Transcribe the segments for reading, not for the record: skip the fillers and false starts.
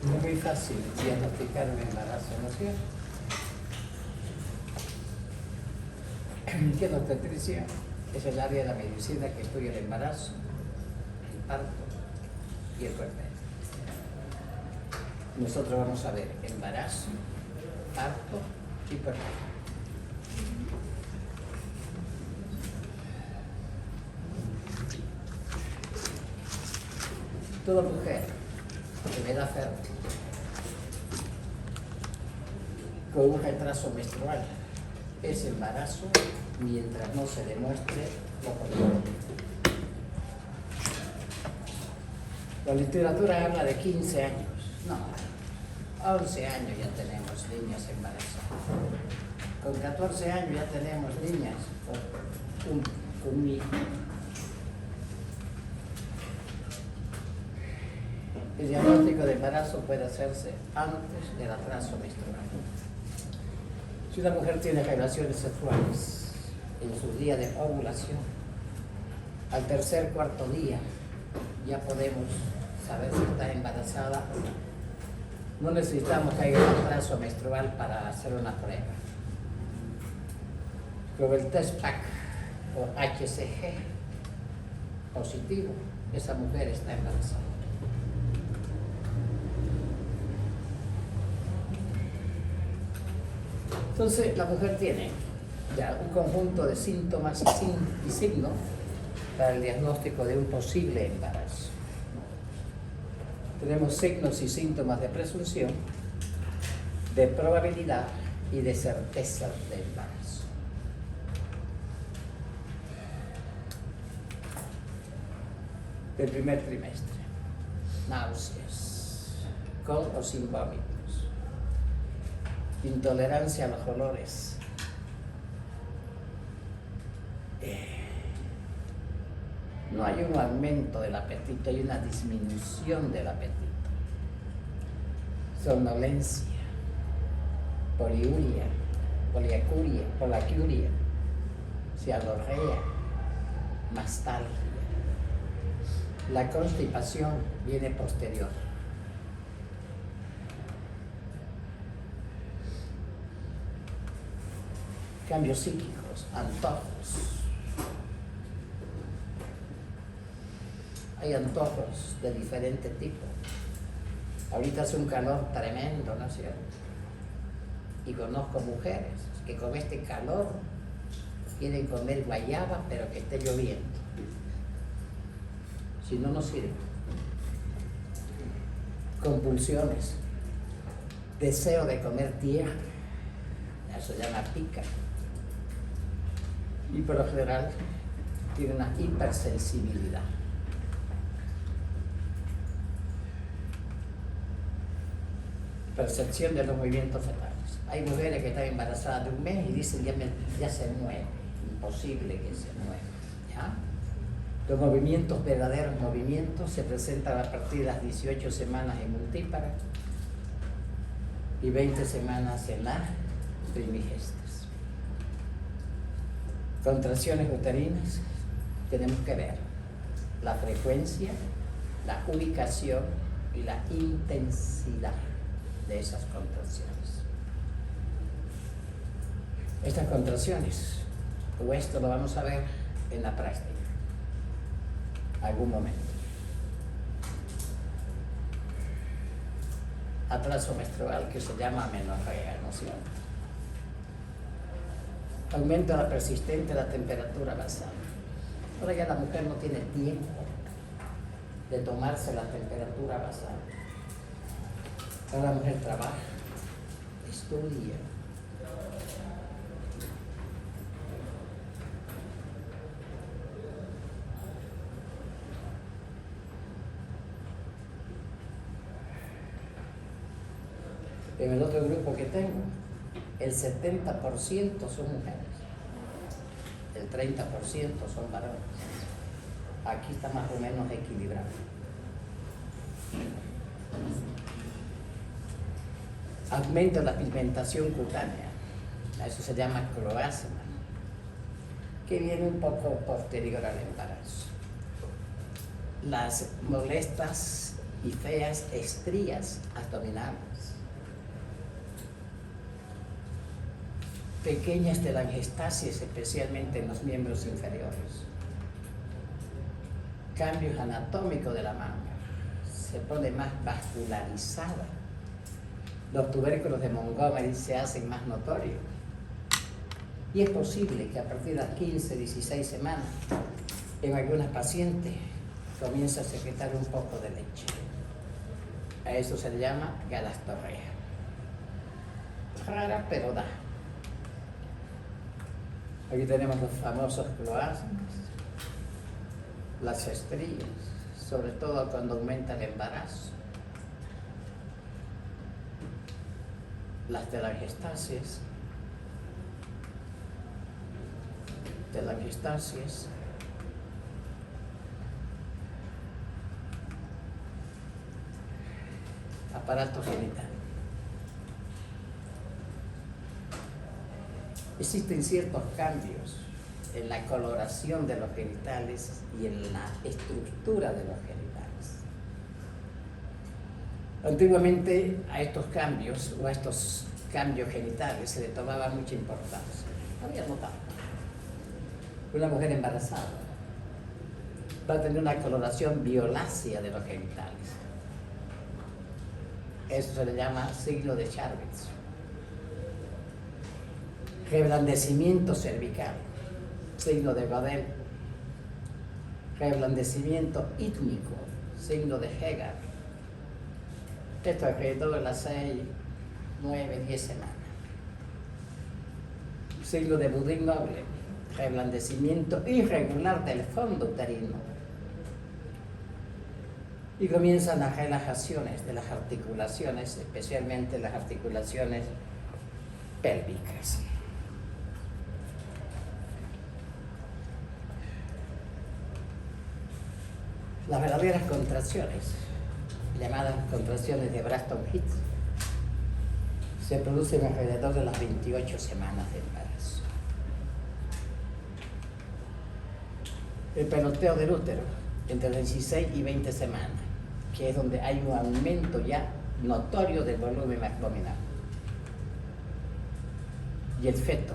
No es muy fácil diagnosticar un embarazo, ¿no es cierto? ¿Qué es la obstetricia? Es el área de la medicina que estudia el embarazo, el parto y el puerperio. Nosotros vamos a ver embarazo, parto y puerperio. Toda mujer que me da fértil con un retraso menstrual es embarazo mientras no se demuestre lo contrario. La literatura habla de 15 años, no, a 11 años ya tenemos niñas embarazadas. Con 14 años ya tenemos niñas con un hijo. El diagnóstico de embarazo puede hacerse antes del atraso menstrual. Si una mujer tiene relaciones sexuales en sus días de ovulación, al tercer, cuarto día, ya podemos saber si está embarazada. No necesitamos que haya un atraso menstrual para hacer una prueba. Con el test PAC o HCG positivo, esa mujer está embarazada. Entonces, la mujer tiene ya un conjunto de síntomas y signos para el diagnóstico de un posible embarazo. Tenemos signos y síntomas de presunción, de probabilidad y de certeza de embarazo. Del primer trimestre: náuseas, con o sin vómitos, intolerancia a los olores, no hay un aumento del apetito, hay una disminución del apetito, somnolencia, poliuria, polaquiuria, cialorrea, mastalgia. La constipación viene posterior. Cambios psíquicos, antojos. Hay antojos de diferente tipo. Ahorita hace un calor tremendo, ¿no es cierto? Y conozco mujeres que con este calor quieren comer guayaba, pero que esté lloviendo. Si no, no sirve. Compulsiones, deseo de comer tierra, eso se llama pica. Y por lo general tiene una hipersensibilidad. Percepción de los movimientos fetales. Hay mujeres que están embarazadas de un mes y dicen ya se mueve, imposible que se mueva. ¿Ya? Los movimientos, verdaderos movimientos, se presentan a partir de las 18 semanas en multípara y 20 semanas en las primigestas. Contracciones uterinas, tenemos que ver la frecuencia, la ubicación y la intensidad de esas contracciones. Estas contracciones, o esto lo vamos a ver en la práctica, algún momento. Atraso menstrual, que se llama amenorrea, ¿no es cierto? Aumenta la persistente la temperatura basal. Ahora ya la mujer no tiene tiempo de tomarse la temperatura basal. Ahora la mujer trabaja, estudia. En el otro grupo que tengo, el 70% son mujeres, el 30% son varones. Aquí está más o menos equilibrado. Aumenta la pigmentación cutánea, a eso se llama cloasma, que viene un poco posterior al embarazo. Las molestas y feas estrías abdominales, pequeñas telangiectasias, especialmente en los miembros inferiores, cambios anatómicos de la manga, se pone más vascularizada, los tubérculos de Montgomery se hacen más notorios, y es posible que a partir de las 15, 16 semanas, en algunas pacientes comienza a secretar un poco de leche. A eso se le llama galactorrea. Rara, pero da. Aquí tenemos los famosos cloasmas, las estrías, sobre todo cuando aumenta el embarazo, las telangiectasias, aparato genital. Existen ciertos cambios en la coloración de los genitales y en la estructura de los genitales. Antiguamente a estos cambios o a estos cambios genitales se le tomaba mucha importancia. Había notado. Una mujer embarazada va a tener una coloración violácea de los genitales. Eso se le llama signo de Charvet. Reblandecimiento cervical, signo de Godel. Reblandecimiento ítmico, signo de Hegar. Esto alrededor de las 6, 9, 10 semanas. Signo de Budin-Noble, reblandecimiento irregular del fondo uterino. Y comienzan las relajaciones de las articulaciones, especialmente las articulaciones pélvicas. Las verdaderas contracciones, llamadas contracciones de Braxton Hicks, se producen alrededor de las 28 semanas de embarazo. El peloteo del útero, entre 16 y 20 semanas, que es donde hay un aumento ya notorio del volumen abdominal. Y el feto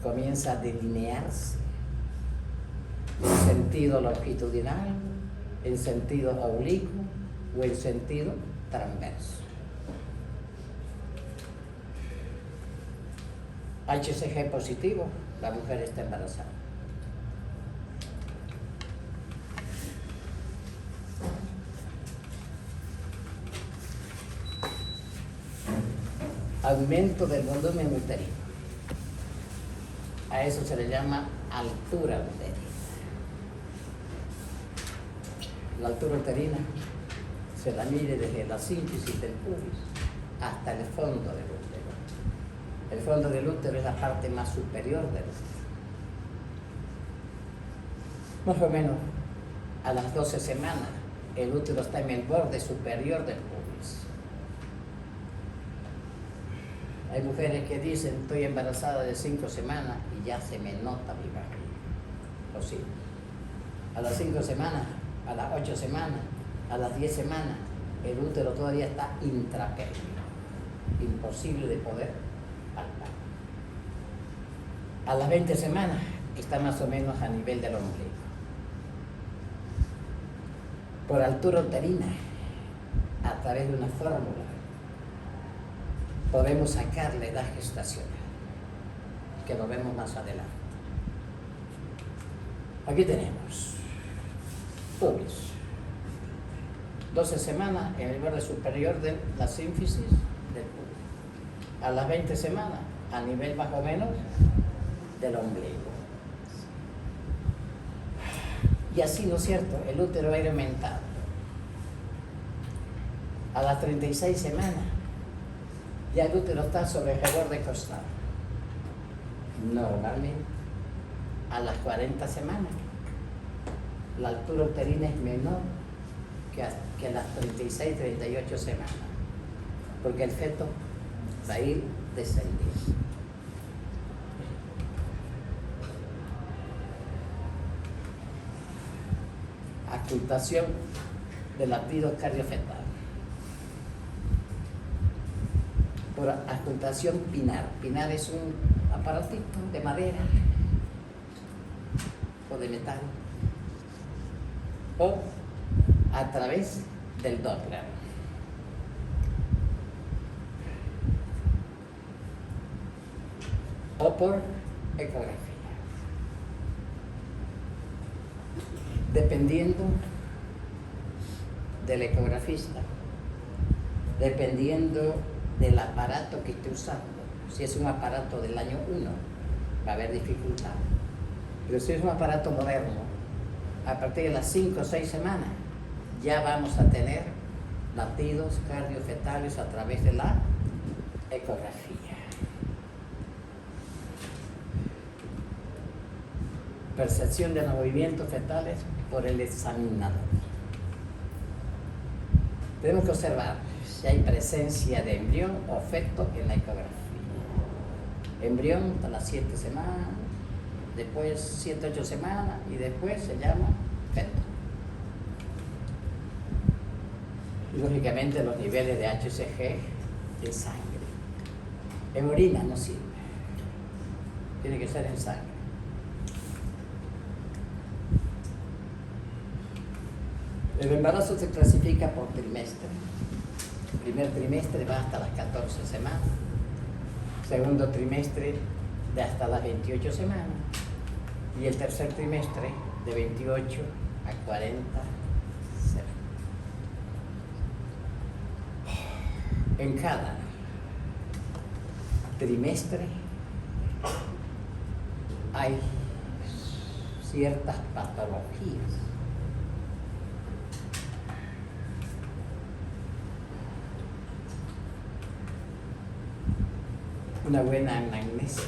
comienza a delinearse en sentido longitudinal, en sentido oblicuo o en sentido transverso. HCG positivo, la mujer está embarazada. Aumento del volumen uterino. A eso se le llama altura uterina. La altura uterina se la mide desde la sínfisis del pubis hasta el fondo del útero. El fondo del útero es la parte más superior del útero. Más o menos a las 12 semanas el útero está en el borde superior del pubis. Hay mujeres que dicen, estoy embarazada de 5 semanas y ya se me nota mi barriga. O sí, a las 5 semanas, a las 8 semanas, a las 10 semanas, el útero todavía está intrapélvico, imposible de poder palpar. A las 20 semanas está más o menos a nivel del ombligo. Por altura uterina, a través de una fórmula, podemos sacar la edad gestacional, que lo vemos más adelante. Aquí tenemos pubis, 12 semanas en el borde superior de la sínfisis del pubis. A las 20 semanas, a nivel más o menos del ombligo. Y así, ¿no es cierto? El útero va a ir aumentando. A las 36 semanas, ya el útero está sobre el reborde costal. Normalmente, a las 40 semanas, la altura uterina es menor que a las 36, 38 semanas, porque el feto va a ir descendiendo. Ocultación de latido cardiofetal. Por adjuntación pinar. Pinar es un aparatito de madera o de metal, o a través del Doppler. O por ecografía. Dependiendo del ecografista, dependiendo del aparato que esté usando. Si es un aparato del año 1, va a haber dificultad. Pero si es un aparato moderno, a partir de las 5 o 6 semanas, ya vamos a tener latidos cardiofetales a través de la ecografía. Percepción de los movimientos fetales por el examinador. Tenemos que observar si hay presencia de embrión o feto en la ecografía. Embrión hasta las 7 semanas, después 7 o 8 semanas y después se llama feto. Y lógicamente los niveles de HCG en sangre. En orina no sirve, tiene que ser en sangre. El embarazo se clasifica por trimestre. El primer trimestre va hasta las 14 semanas. Segundo trimestre de hasta las 28 semanas. Y el tercer trimestre de 28 a 40 semanas. En cada trimestre hay ciertas patologías. Una buena anamnesis,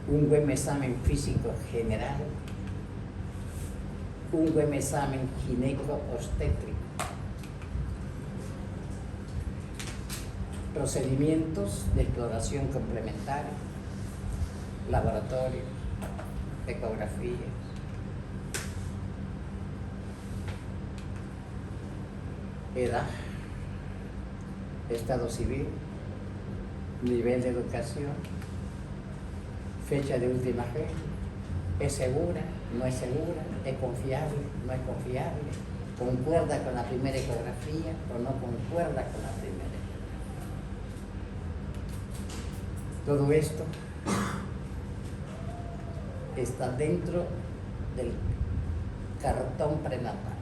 un buen examen físico general, un buen examen gineco-obstétrico, procedimientos de exploración complementaria, laboratorios, ecografías, edad, estado civil, nivel de educación, fecha de última fe, es segura, no es segura, es confiable, no es confiable, concuerda con la primera ecografía o no concuerda con la primera ecografía. Todo esto está dentro del cartón prenatal,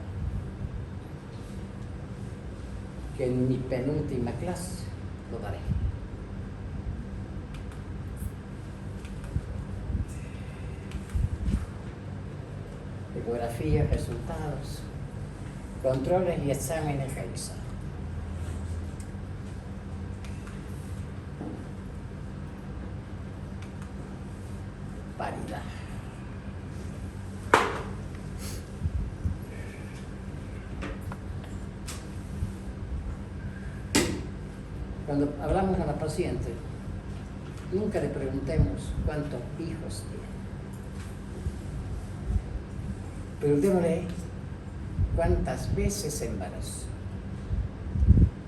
que en mi penúltima clase lo daré. Ecografías, resultados, controles y exámenes realizados. Paridad. Cuando hablamos a la paciente, nunca le preguntemos cuántos hijos tiene. Preguntémosle cuántas veces se embarazó,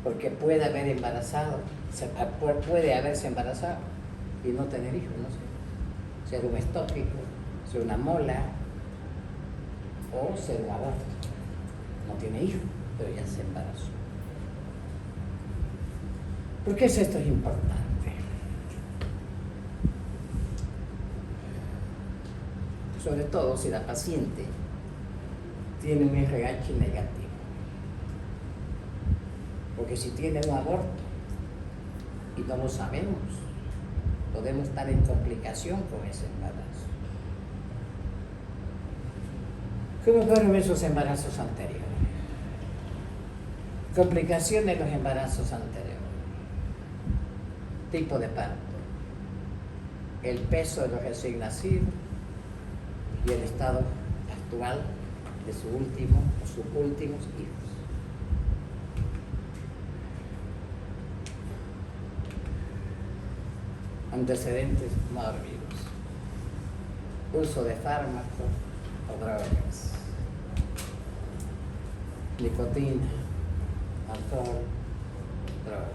porque puede haber embarazado, puede haberse embarazado y no tener hijos, no sé, ser un estópico, ser una mola o ser un aborto. No tiene hijos, pero ya se embarazó. ¿Por qué esto es importante? Sobre todo si la paciente tiene un RH negativo. Porque si tiene un aborto y no lo sabemos, podemos estar en complicación con ese embarazo. ¿Cómo fueron esos embarazos anteriores? Complicaciones de los embarazos anteriores. Tipo de parto. El peso de los recién nacidos y el estado actual de sus últimos hijos. Antecedentes mórbidos, uso de fármacos o drogas, nicotina, alcohol, drogas.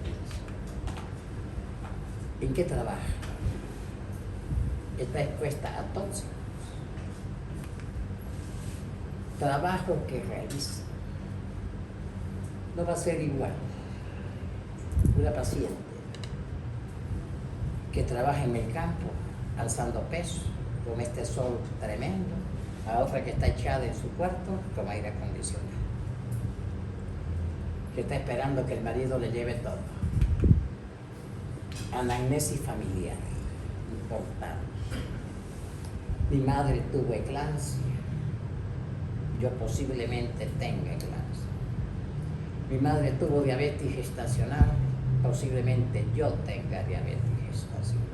¿En qué trabaja? Está expuesta a tóxicos. Trabajo que realiza no va a ser igual una paciente que trabaja en el campo alzando peso con este sol tremendo, a otra que está echada en su cuarto con aire acondicionado, que está esperando que el marido le lleve todo. Anamnesis familiar, importante. Mi madre tuvo eclampsia, yo posiblemente tenga eclampsia. Mi madre tuvo diabetes gestacional, posiblemente yo tenga diabetes gestacional.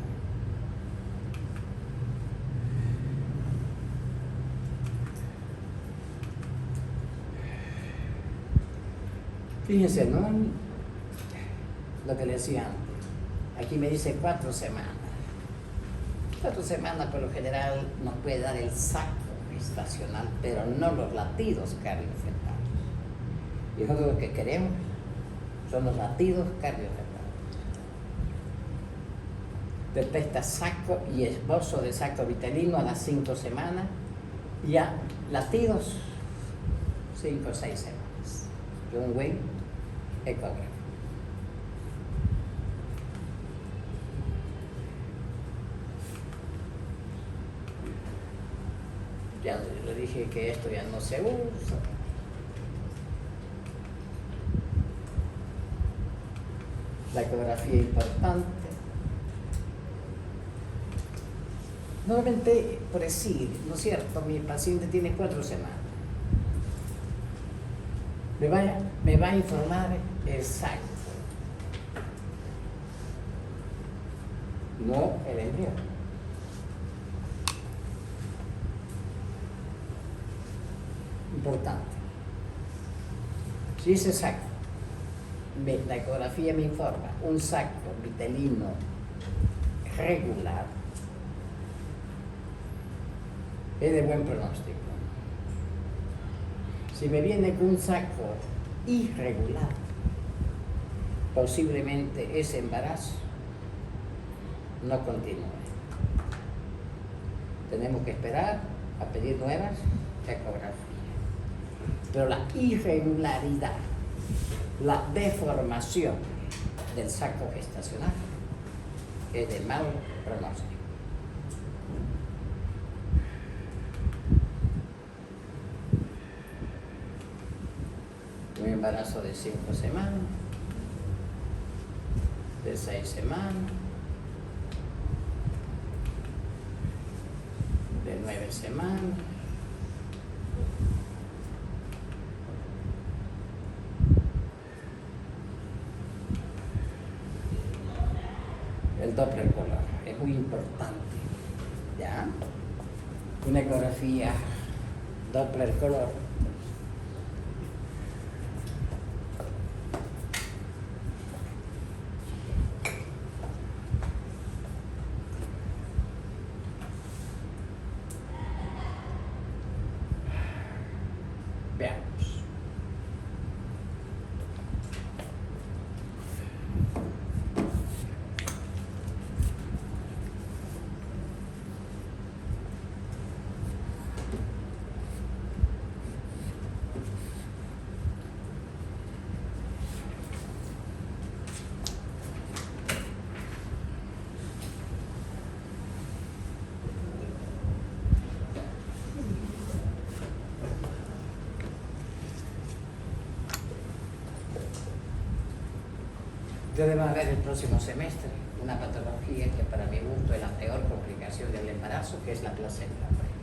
Fíjense, ¿no? Lo que le decía antes. Aquí me dice 4 semanas. 4 semanas por lo general nos puede dar el saco gestacional, pero no los latidos cardiofetales. Y eso es lo que queremos, son los latidos cardiofetales. Detecta saco y esbozo de saco vitelino a las 5 semanas, ya latidos 5 o 6 semanas. John Wayne, ecógrafo. Ya le dije que esto ya no se usa. La ecografía importante. Nuevamente, por decir, ¿no es cierto? Mi paciente tiene 4 semanas. Me va a informar el saco, no el embrión. Importante. Si ese saco, la ecografía me informa, un saco vitelino regular, es de buen pronóstico. Si me viene con un saco irregular, posiblemente ese embarazo no continúe. Tenemos que esperar a pedir nuevas ecografías. Pero la irregularidad, la deformación del saco gestacional es de mal pronóstico. Un embarazo de 5 semanas, de 6 semanas, de 9 semanas, el Doppler color es muy importante, ¿ya? Una ecografía Doppler color Ustedes van a ver el próximo semestre una patología que para mi gusto es la peor complicación del embarazo, que es la placenta previa.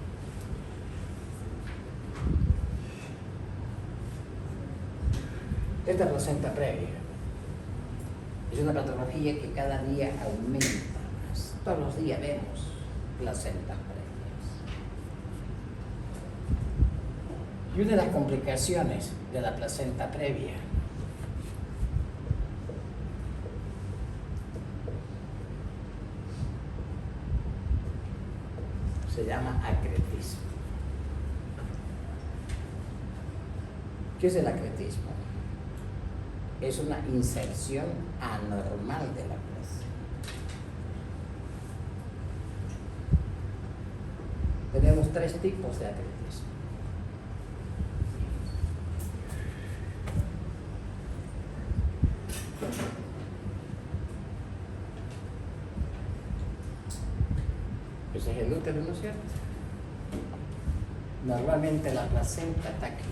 Esta placenta previa es una patología que cada día aumenta más. Todos los días vemos placentas previas. Y una de las complicaciones de la placenta previa se llama acretismo. ¿Qué es el acretismo? Es una inserción anormal de la clase. Tenemos 3 tipos de acretismo. Ese es el útero, ¿no es cierto? Normalmente la placenta está aquí,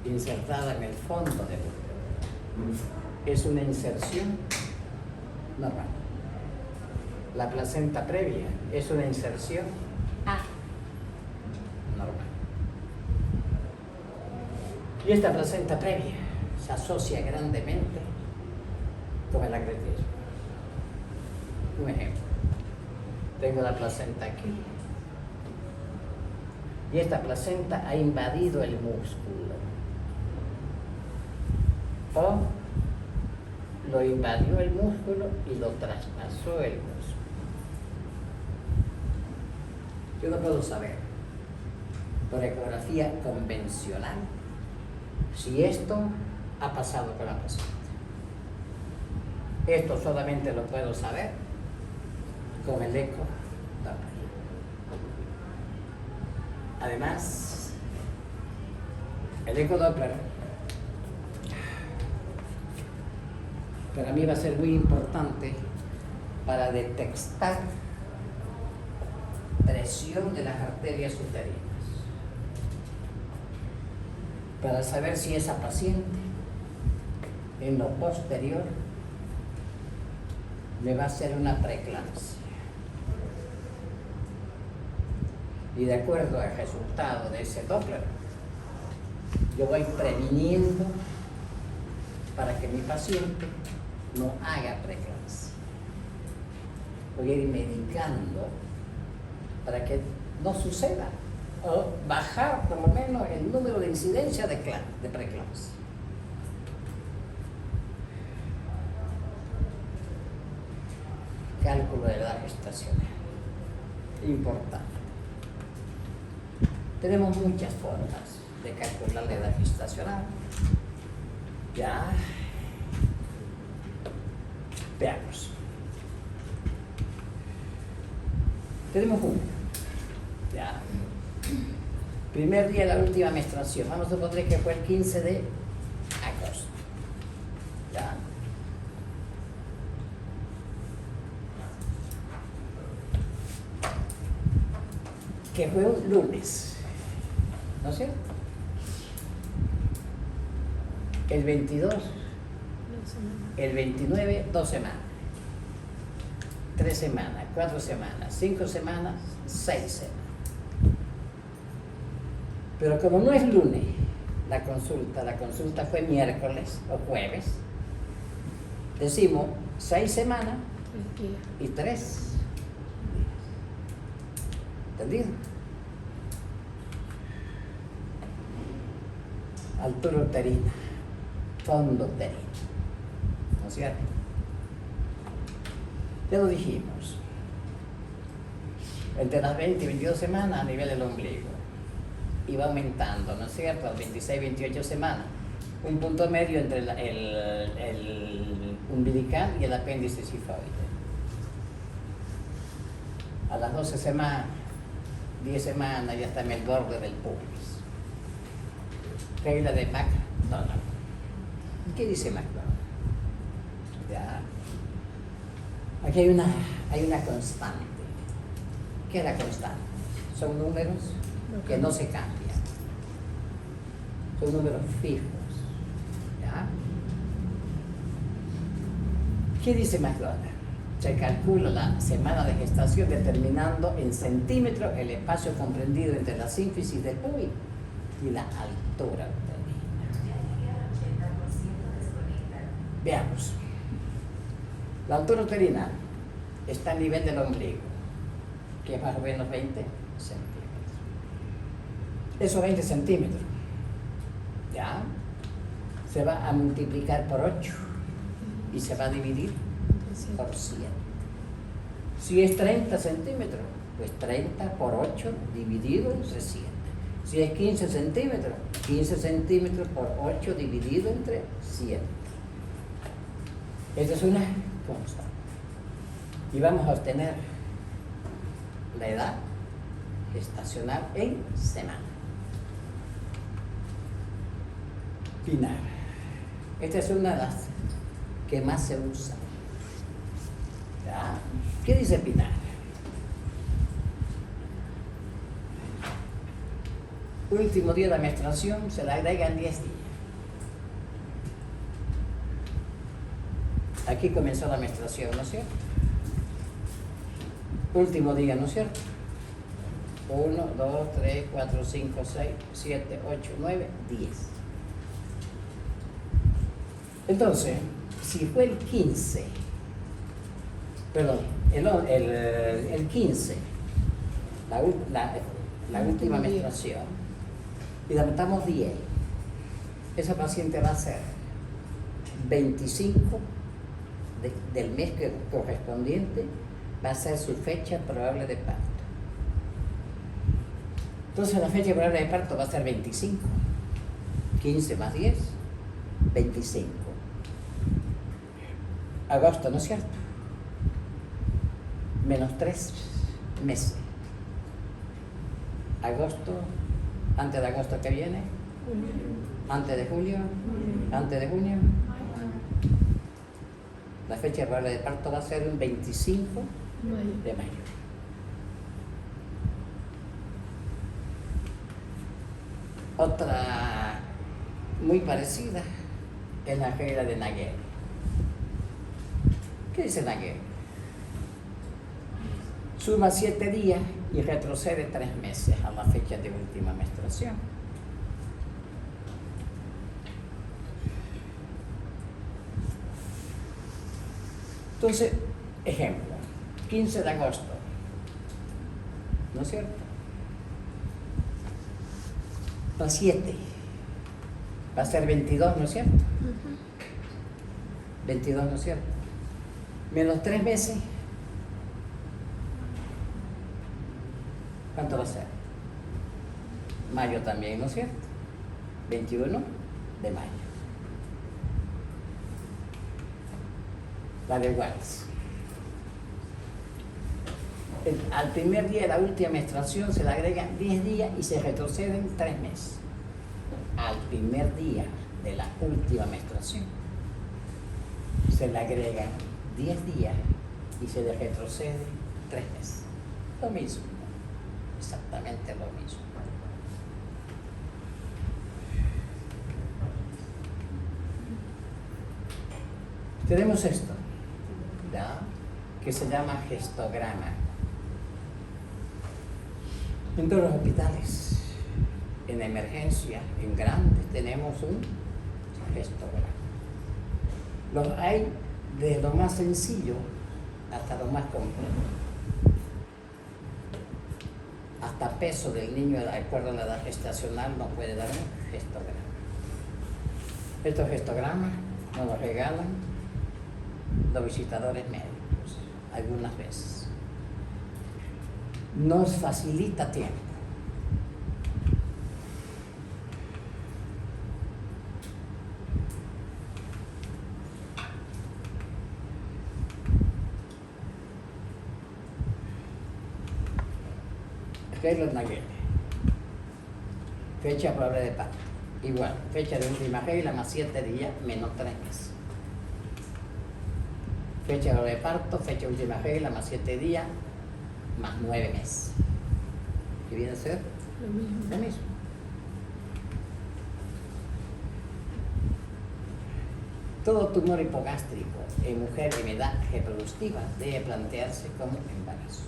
insertada en el fondo del útero. Es una inserción normal. La placenta previa es una inserción anormal. Y esta placenta previa se asocia grandemente con el acretismo. Un ejemplo. Tengo la placenta aquí. Y esta placenta ha invadido el músculo. O lo invadió el músculo y lo traspasó el músculo. Yo no puedo saber, por ecografía convencional, si esto ha pasado con la paciente. Esto solamente lo puedo saber con el eco Doppler. Además, el eco Doppler para mí va a ser muy importante para detectar presión de las arterias uterinas, para saber si esa paciente en lo posterior le va a hacer una preeclampsia. Y de acuerdo al resultado de ese Doppler, yo voy previniendo para que mi paciente no haga preeclampsia. Voy a ir medicando para que no suceda, o bajar por lo menos el número de incidencia de preeclampsia. Cálculo de edad gestacional. Importante. Tenemos muchas formas de calcular la edad gestacional. Ya. Veamos. Tenemos una. Ya. Primer día de la última menstruación. Vamos a suponer que fue el 15 de agosto. Ya. Que fue un lunes, ¿no es cierto? El 22, el 29, 2 semanas, 3 semanas, 4 semanas, 5 semanas, 6 semanas. Pero como no es lunes la consulta fue miércoles o jueves, decimos 6 semanas y 3 días. ¿Entendido? Altura uterina, fondo uterino, ¿no es cierto? Ya lo dijimos. Entre las 20 y 22 semanas a nivel del ombligo. Y va aumentando, ¿no es cierto? A las 26, 28 semanas. Un punto medio entre el umbilical y el apéndice sifoide. A las 12 semanas, 10 semanas ya está en el borde del pubis. Regla de McDonald. ¿Qué dice McDonald? Ya. Aquí hay una constante. ¿Qué es la constante? Son números que no se cambian. Son números fijos. ¿Ya? ¿Qué dice McDonald? Se calcula la semana de gestación determinando en centímetros el espacio comprendido entre la sínfisis del pubis y la altura uterina. Veamos. La altura uterina está a nivel del ombligo, que es más o menos 20 centímetros. Esos 20 centímetros, ¿ya? Se va a multiplicar por 8 y se va a dividir por 7. Si es 30 centímetros, pues 30 por 8 dividido entre 7. Si es 15 centímetros por 8 dividido entre 7. Esta es una constante. Y vamos a obtener la edad gestacional en semana. Pinar. Esta es una de las que más se usa. ¿Ya? ¿Qué dice Pinar? Último día de la menstruación se le agregan 10 días. Aquí comenzó la menstruación, ¿no es cierto? Último día, ¿no es cierto? 1, 2, 3, 4, 5, 6, 7, 8, 9, 10. Entonces, si fue el 15, perdón, el 15, la última menstruación, y levantamos 10, esa paciente va a ser 25 del mes correspondiente, va a ser su fecha probable de parto. Entonces la fecha probable de parto va a ser 25, 15 más 10, 25. Agosto, ¿no es cierto? Menos 3 meses. Agosto, antes de agosto que viene, antes de julio, antes de junio. La fecha probable de parto va a ser un 25 de mayo. Otra muy parecida es la regla de Naguer. ¿Qué dice Naguer? Suma 7 días y retrocede 3 meses a la fecha de última menstruación. Entonces, ejemplo, 15 de agosto, ¿no es cierto? Más 7, va a ser 22, ¿no es cierto? 22, ¿no es cierto? Menos 3 meses, ¿cuánto va a ser? Mayo también, ¿no es cierto? 21 de mayo. La de Watts. Al primer día de la última menstruación se le agregan 10 días y se retroceden 3 meses. Al primer día de la última menstruación se le agregan 10 días y se le retrocede 3 meses. Lo mismo, exactamente lo mismo. Tenemos esto, ¿ya? Que se llama gestograma. En todos los hospitales, en emergencia, en grandes, tenemos un gestograma. Los hay desde lo más sencillo hasta lo más complejo. Hasta peso del niño de acuerdo a la edad gestacional nos puede dar un gestograma. Estos gestogramas nos los regalan los visitadores médicos algunas veces. Nos facilita tiempo. Regla Naguer. Fecha probable de parto. Igual, fecha de última regla más 7 días menos 3 meses. Fecha de parto, fecha de última regla más 7 días más 9 meses. ¿Qué viene a ser? Lo mismo. Todo tumor hipogástrico en mujer en edad reproductiva debe plantearse como embarazo.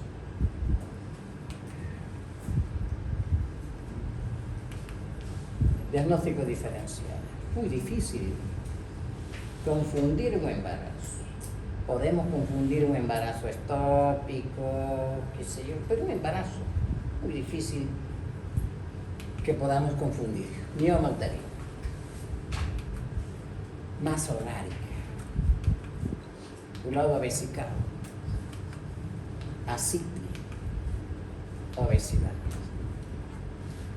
Diagnóstico diferencial. Muy difícil confundir un embarazo. Podemos confundir un embarazo estópico, qué sé yo, pero un embarazo muy difícil que podamos confundir. Mioma uterino, masa ovárica, globo vesical, ascitis, obesidad.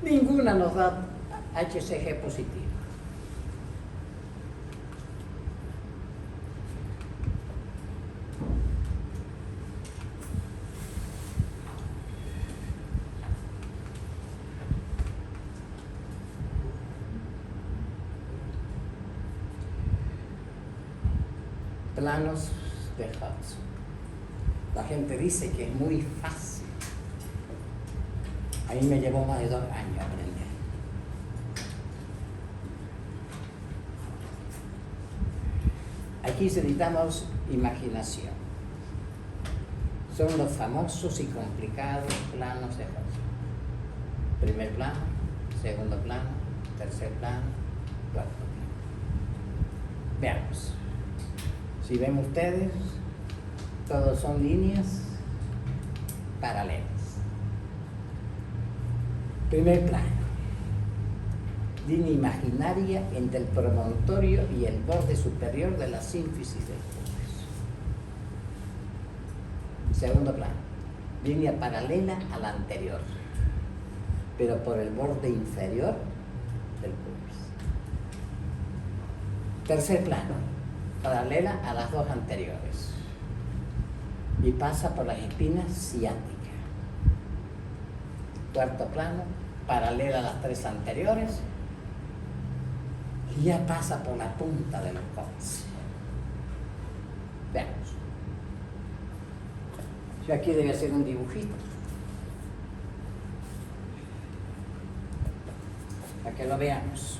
Ninguna nos da HCG positivo. Planos de Hudson. La gente dice que es muy fácil. A mí me llevó más de 2 años aprender. Aquí necesitamos imaginación. Son los famosos y complicados planos de Hudson. Primer plano, segundo plano, tercer plano, cuarto plano. Veamos. Si ven ustedes, todos son líneas paralelas. Primer plano, línea imaginaria entre el promontorio y el borde superior de la sínfisis del pubis. Segundo plano, línea paralela a la anterior, pero por el borde inferior del pubis. Tercer plano, paralela a las 2 anteriores y pasa por las espinas ciáticas. Cuarto plano, paralela a las 3 anteriores y ya pasa por la punta de los codos. Veamos. Yo aquí debe hacer un dibujito para que lo veamos.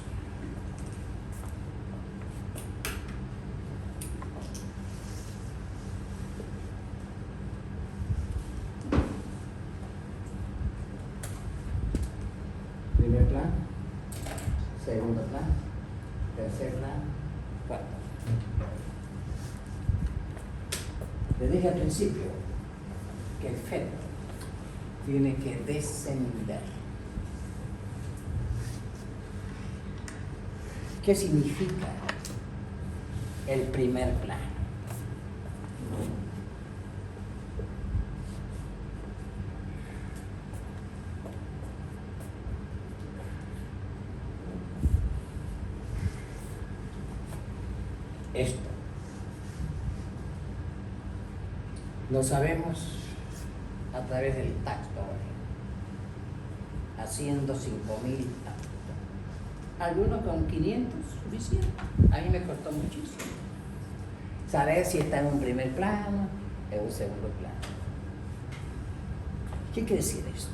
Primer plano, segundo plano, tercer plano, cuarto. Les dije al principio que el feto tiene que descender. ¿Qué significa el primer plano? Esto. Lo sabemos a través del tacto, haciendo 5.000 tactos. Algunos con 500, suficiente. A mí me costó muchísimo saber si está en un primer plano o en un segundo plano. ¿Qué quiere decir esto?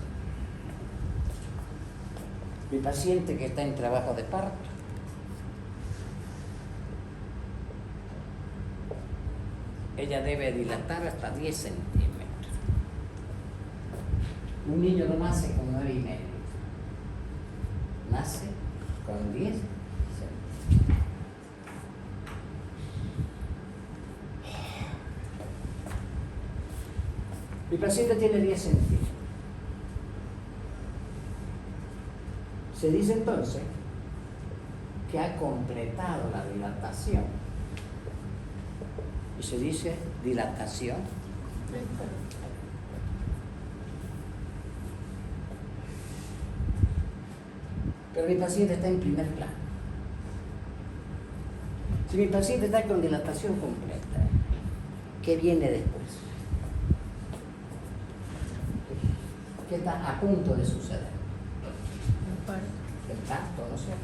Mi paciente que está en trabajo de parto, ella debe dilatar hasta 10 centímetros. Un niño no nace con 9,5. Nace con 10 centímetros. Mi paciente tiene 10 centímetros. Se dice entonces que ha completado la dilatación. Y se dice dilatación. Pero mi paciente está en primer plano. Si mi paciente está con dilatación completa, ¿qué viene después? ¿Qué está a punto de suceder? El parto, ¿no es cierto?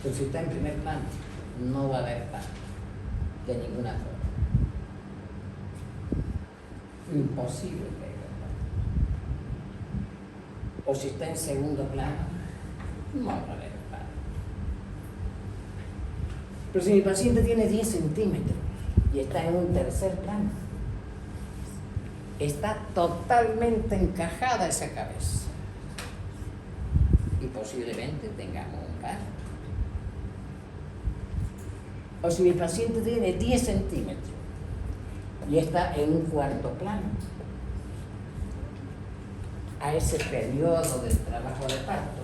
Pero si está en primer plano, no va a haber parto de ninguna forma. Imposible que haya parto. O si está en segundo plano, no va a haber parto. Pero si mi paciente tiene 10 centímetros y está en un tercer plano, está totalmente encajada esa cabeza y posiblemente tengamos un parto. O si mi paciente tiene 10 centímetros y está en un cuarto plano, a ese periodo del trabajo de parto,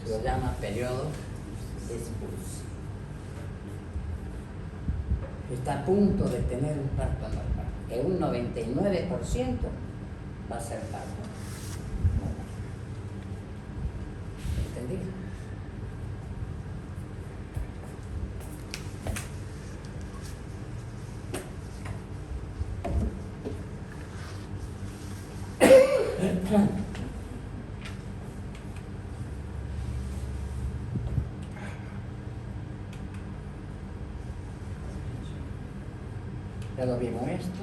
se lo llama periodo expulsivo. está a punto de tener un parto normal. En un 99% va a ser parto normal. ¿Entendido? Ya lo vimos esto.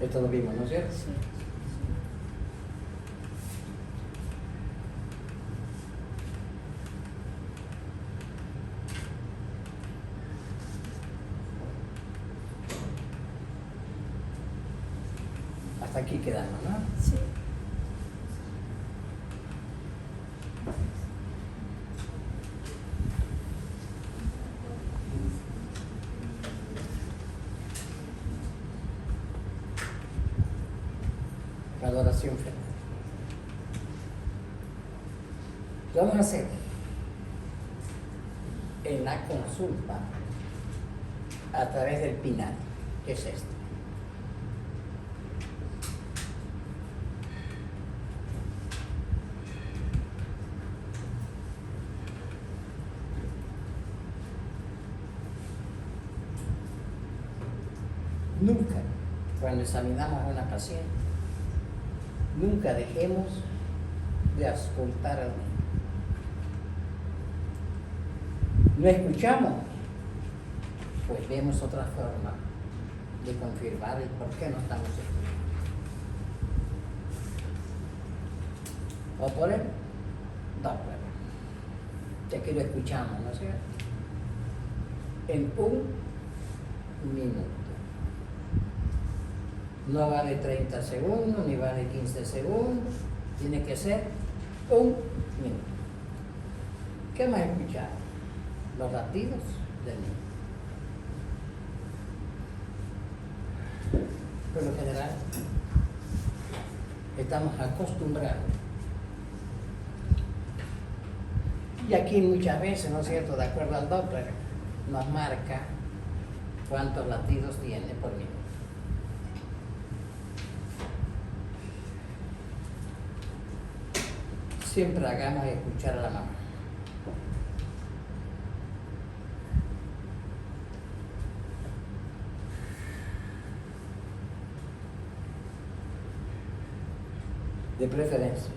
Esto lo vimos, ¿no es cierto? Sí. Hasta aquí quedamos, ¿no? Sí. Adoración final. Lo vamos a hacer en la consulta a través del PINAL, que es este. Nunca, cuando examinamos a una paciente, nunca dejemos de auscultar al niño. No escuchamos, pues vemos otra forma de confirmar el por qué no estamos escuchando. O por el Doppler, ya que lo escuchamos, ¿no es cierto? En un minuto. No vale 30 segundos, ni vale 15 segundos, tiene que ser un minuto. ¿Qué más escuchar? Los latidos del niño. Por lo general, estamos acostumbrados. Y aquí muchas veces, ¿no es cierto?, de acuerdo al Doppler, nos marca cuántos latidos tiene por minuto. Siempre hagamos escuchar a la mamá. De preferencia,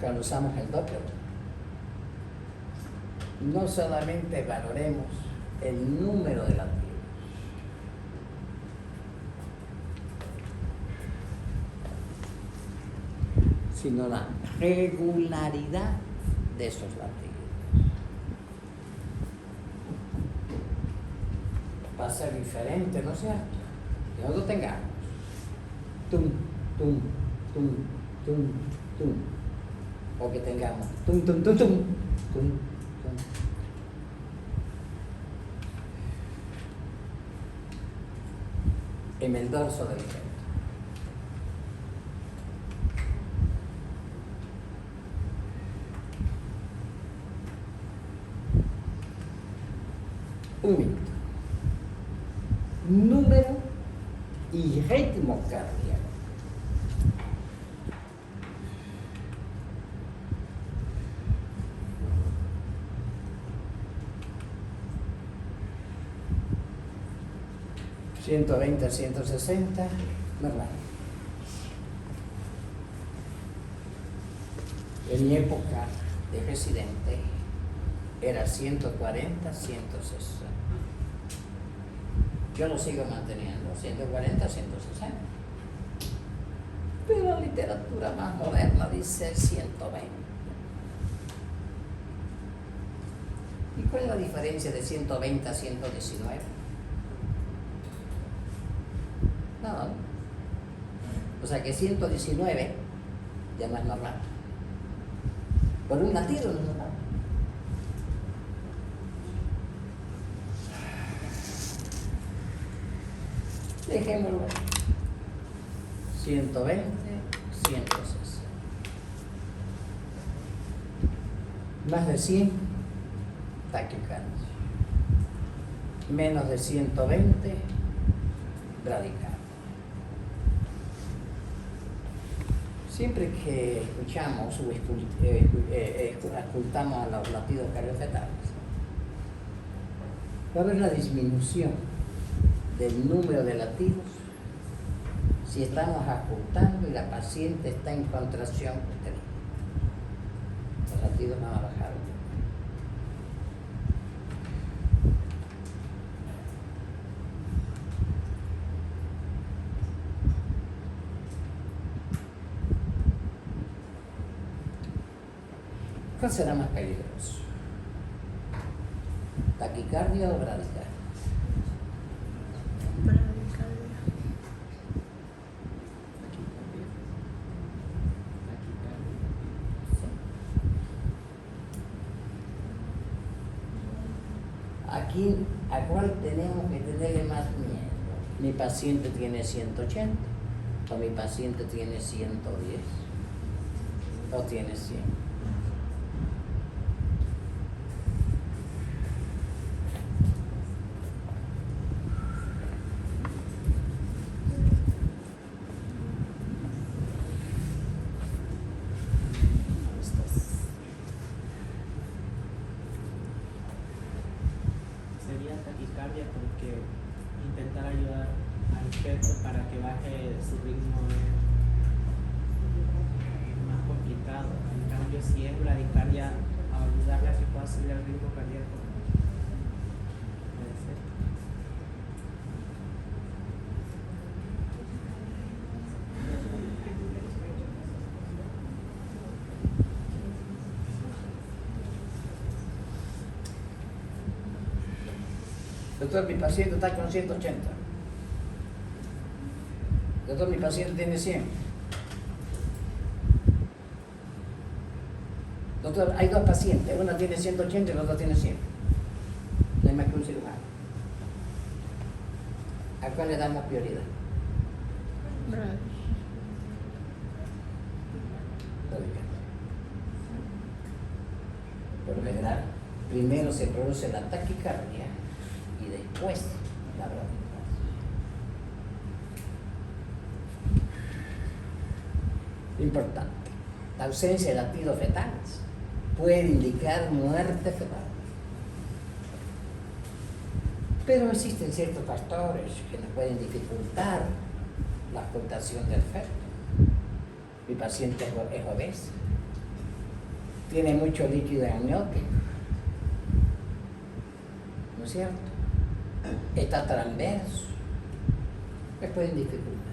cuando usamos el Doppler, no solamente valoremos el número de latidos, sino la regularidad de esos latidos. Va a ser diferente, ¿no es cierto? Que nosotros tengamos tum, tum, tum, tum, tum, o que tengamos tum, tum, tum, tum, tum, tum. En el dorso del feto. Un minuto. Número y ritmo cardíaco. ¿120 a 160? Normal. En mi época de residente era 140, 160. Yo lo sigo manteniendo, 140, 160. Pero la literatura más moderna dice 120. ¿Y cuál es la diferencia de 120 a 119? No. O sea que 119 ya no es normal. Por un latido no es normal. Dejémoslo. 120, 160. Más de 100, taquicardia. Menos de 120, bradicardia. Siempre que escuchamos o ocultamos a los latidos cardiofetales, va a haber una disminución del número de latidos si estamos ajustando y la paciente está en contracción uterina. Los latidos van a bajar. ¿Cuál será más peligroso? ¿Taquicardia o bradicardia? Aquí, ¿a cuál tenemos que tenerle más miedo? Mi paciente tiene 180, o mi paciente tiene 110, o tiene 100. Porque intentar ayudar al feto para que baje su ritmo es más complicado. En cambio, si es bradicardia, ayudarle a que pueda subir el ritmo cardíaco, puede ser. Doctor, mi paciente está con 180. Doctor, mi paciente tiene 100. Doctor, hay dos pacientes, una tiene 180 y la otra tiene 100. No hay más que un cirujano. ¿A cuál le damos prioridad? Por lo general, primero se produce la taquicardia y después la bradicardia. Importante, la ausencia de latidos fetales puede indicar muerte fetal. Pero existen ciertos factores que nos pueden dificultar la ocultación del feto. Mi paciente es obesa, tiene mucho líquido amniótico, ¿no es cierto? Está transverso, me pueden dificultar.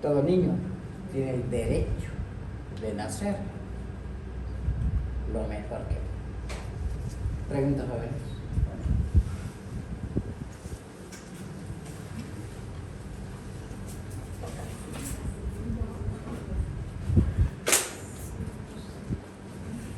Todo niño tiene el derecho de nacer lo mejor que puede. Preguntas, jóvenes.